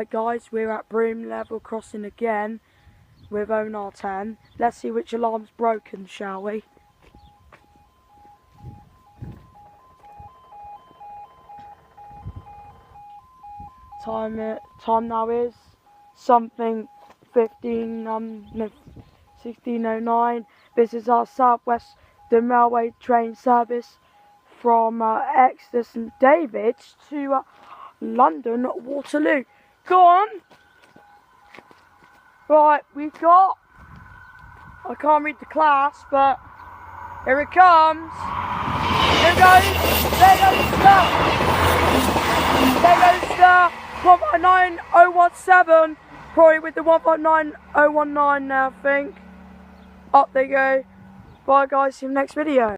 Right guys, we're at Broom level crossing again with Onar 10. Let's see which alarm's broken, shall we? Time now is something 16:09. This is our South Western Railway train service from Exeter St David's to London Waterloo. Go on. Right, we've got, I can't read the class, but here it comes. Here goes, there goes the 1.9017, probably with the 1.9019 now, I think. Up they go. Bye guys, see you in the next video.